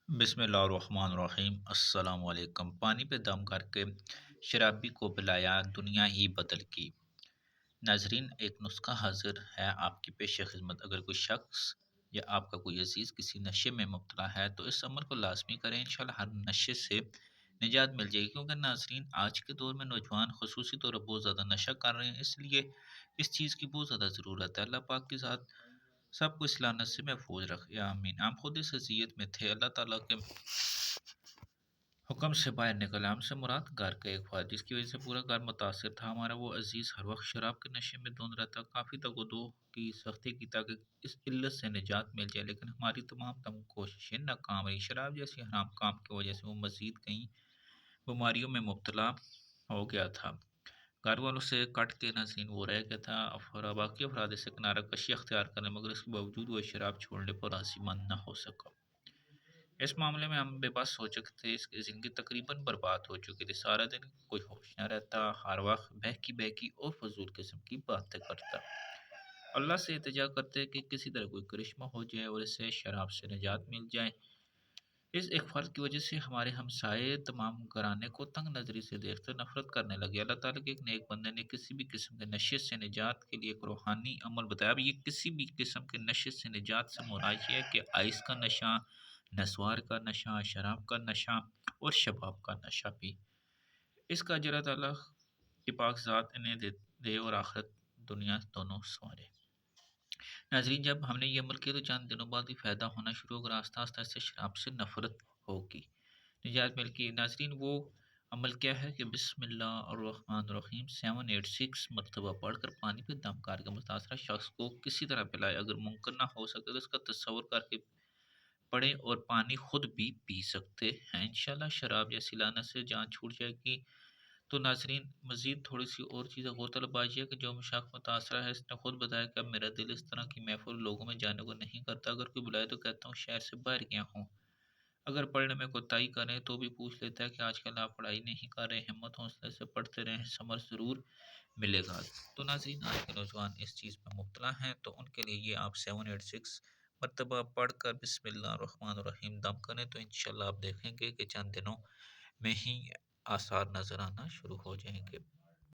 بسم اللہ الرحمن الرحیم، السلام علیکم۔ پانی پہ دم کر کے شرابی کو پلایا، دنیا ہی بدل کی۔ ناظرین، ایک نسخہ حاضر ہے آپ کی پیش خدمت۔ اگر کوئی شخص یا آپ کا کوئی عزیز کسی نشے میں مبتلا ہے تو اس عمل کو لازمی کریں، انشاءاللہ ہر نشے سے نجات مل جائے گی۔ کیونکہ ناظرین، آج کے دور میں نوجوان خصوصی طور پر بہت زیادہ نشہ کر رہے ہیں، اس لیے اس چیز کی بہت زیادہ ضرورت ہے۔ اللہ پاک کے ساتھ سب کو اس لعنت سے محفوظ رکھے، آمین۔ ہم خود اس اذیت میں تھے، اللہ تعالیٰ کے حکم سے باہر نکلا۔ ہم سے مراد گھر کا ایک فرد، جس کی وجہ سے پورا گھر متاثر تھا۔ ہمارا وہ عزیز ہر وقت شراب کے نشے میں دھند رہتا، کافی تک و دو کی سختی کی تاکہ اس علت سے نجات مل جائے، لیکن ہماری تمام کوششیں ناکام رہی۔ شراب جیسی حرام کام کی وجہ سے وہ مزید کئی بیماریوں میں مبتلا ہو گیا تھا۔ گھر والوں سے کٹ کے ناظرین وہ رہ گیا تھا، باقی افراد سے کنارہ کشی اختیار کرنے، مگر اس کے باوجود وہ شراب چھوڑنے پر راضی مند نہ ہو سکا۔ اس معاملے میں ہم بے بس ہو چکے تھے، اس کی زندگی تقریباً برباد ہو چکی تھی۔ سارا دن کوئی ہوش نہ رہتا، ہر وقت بہکی اور فضول قسم کی باتیں کرتا۔ اللہ سے التجا کرتے کہ کسی طرح کوئی کرشمہ ہو جائے اور اسے شراب سے نجات مل جائے۔ اس ایک فرد کی وجہ سے ہمارے ہمسائے تمام گھرانے کو تنگ نظری سے دیکھتے نفرت کرنے لگے۔ اللہ تعالیٰ کے ایک نیک بندے نے کسی بھی قسم کے نشے سے نجات کے لیے ایک روحانی عمل بتایا۔ اب یہ کسی بھی قسم کے نشے سے نجات سے مراد یہ ہے کہ آئس کا نشہ، نسوار کا نشہ، شراب کا نشہ اور شباب کا نشہ بھی۔ اس کا اجر تعالیٰ کی پاک ذات انہیں دے اور آخرت دنیا دونوں سنوارے۔ ناظرین، جب ہم نے یہ عمل کیا تو چند دنوں بعد ہی فائدہ ہونا شروع ہو، اور آہستہ آہستہ سے شراب سے نفرت ہوگی، نجات مل کی۔ ناظرین، وہ عمل کیا ہے کہ بسم اللہ الرحمن الرحیم 786 مرتبہ پڑھ کر پانی پہ دم کر کے متاثرہ شخص کو کسی طرح پلائے۔ اگر ممکن نہ ہو سکے تو اس کا تصور کر کے پڑھیں اور پانی خود بھی پی سکتے ہیں، انشاءاللہ شراب جیسی لعنت سے جان چھوٹ جائے گی۔ تو ناظرین، مزید تھوڑی سی اور چیزیں غور طلب آجیے کہ جو شخص متاثرہ ہے، اس نے خود بتایا کہ اب میرا دل اس طرح کی محفل لوگوں میں جانے کو نہیں کرتا، اگر کوئی بلائے تو کہتا ہوں شہر سے باہر گیا ہوں۔ اگر پڑھنے میں کوتاہی کریں تو بھی پوچھ لیتا ہے کہ آج کل آپ پڑھائی نہیں کر رہے، ہمت حوصلے سے پڑھتے رہیں، ثمر ضرور ملے گا۔ تو ناظرین، آج کے نوجوان اس چیز میں مبتلا ہیں، تو ان کے لیے یہ آپ 786 مرتبہ پڑھ کر بسم اللہ الرحمن الرحیم دم کریں، تو انشاءاللہ آپ دیکھیں گے کہ چند دنوں میں ہی آثار نظر آنا شروع ہو جائیں گے۔